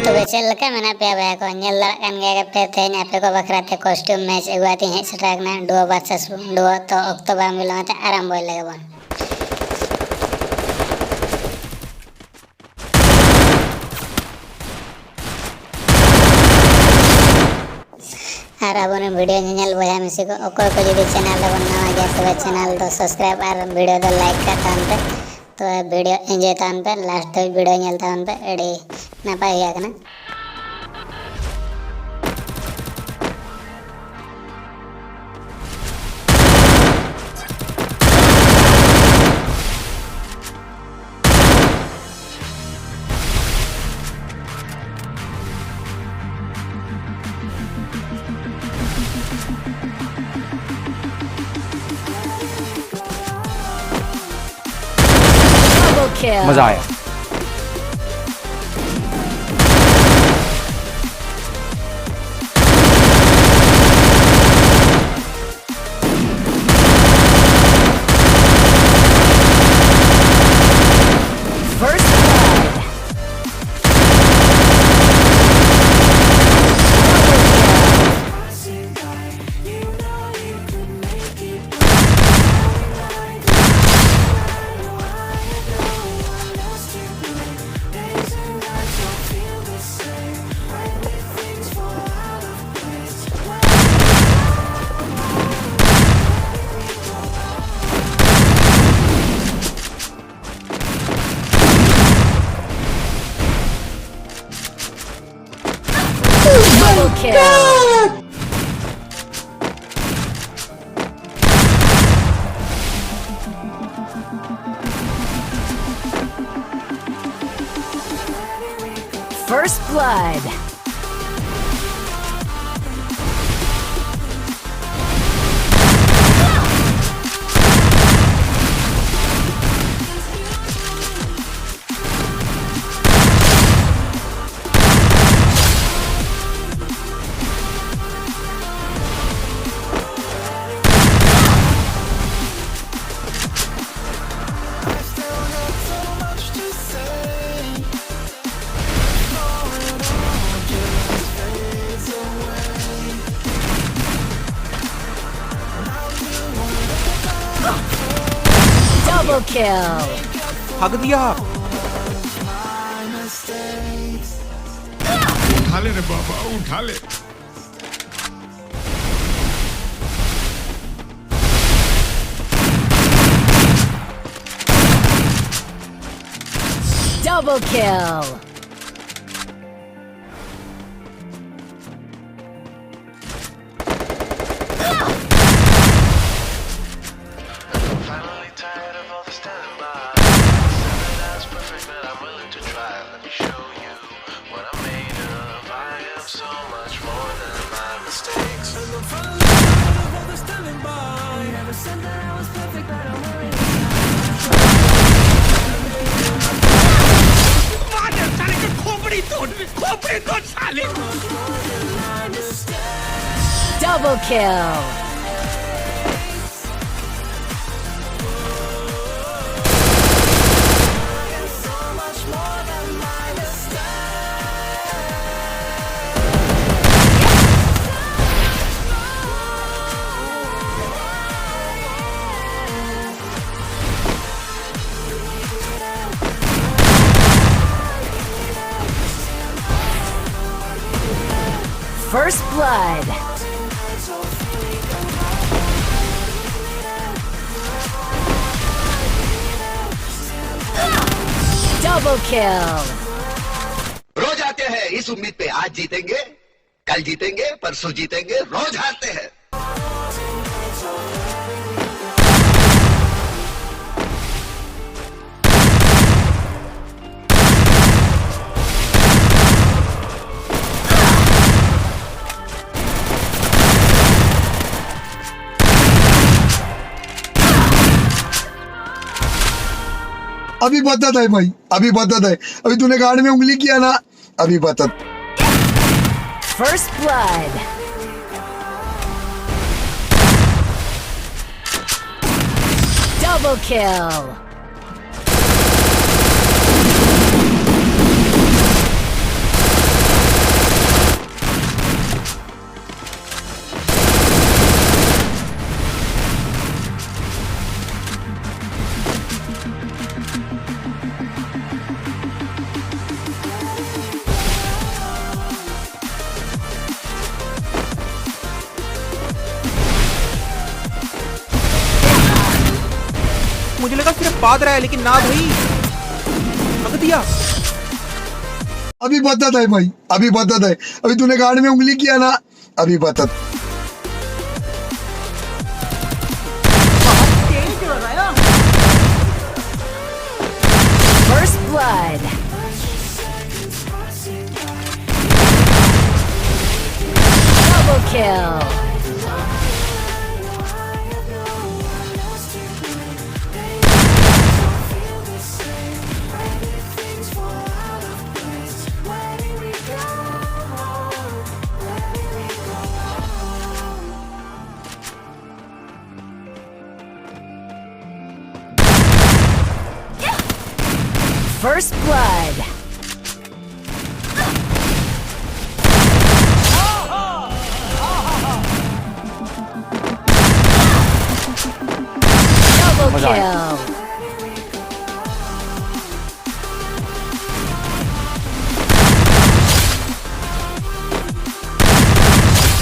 Tube chel ka mena pe ba ko nyel la kan ga pe te nya pe ko bakra te costume match egwati he strak na duo versus duo to oktoba milate aram boy lege bon আর আপনি video নিল বয়া মিছি অকল को যদি channel बनना गया तो चैनल तो सब्सक्राइब और वीडियो तो लाइक करता हूं तो वीडियो एंजॉय करता हूं लास्ट तक वीडियो निलता हूं एडी नपाय याकना मजा आया। Double kill. First blood. Double kill. भाग दिया। उठा ले रे बाबा उठा ले। Double kill. Finally tired of all the standby. Seven that's perfect, but I'm willing to try. Let me show you what I'm made of. I am so much more than my mistakes. And I'm finally tired of all the standing by. Never said that I was perfect, but I'm willing to Double kill. First blood. Double kill. रोज आते हैं इस उम्मीद पे आज जीतेंगे कल जीतेंगे परसों जीतेंगे रोज हारते हैं अभी बदत है भाई अभी बदत है अभी तूने गाड़ में उंगली किया ना अभी बदत First blood. Double kill. मुझे लगा सिर्फ बात रहा है, लेकिन ना भाई, ठग दिया। अभी बदत है भाई, अभी बदत है। अभी तूने गाड़ में उंगली किया ना, अभी बदत। First blood. Double kill. First blood. Double मजा आया। kill.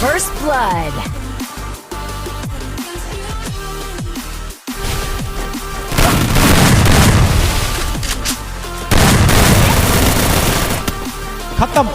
First blood. खत्म।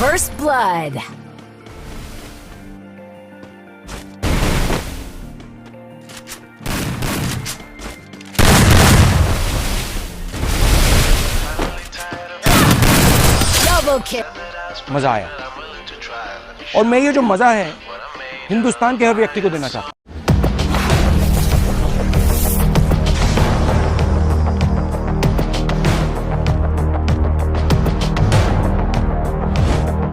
First blood. Double kill. मजा आया, और मैं ये जो मजा है हिंदुस्तान के हर व्यक्ति को देना चाहता हूँ।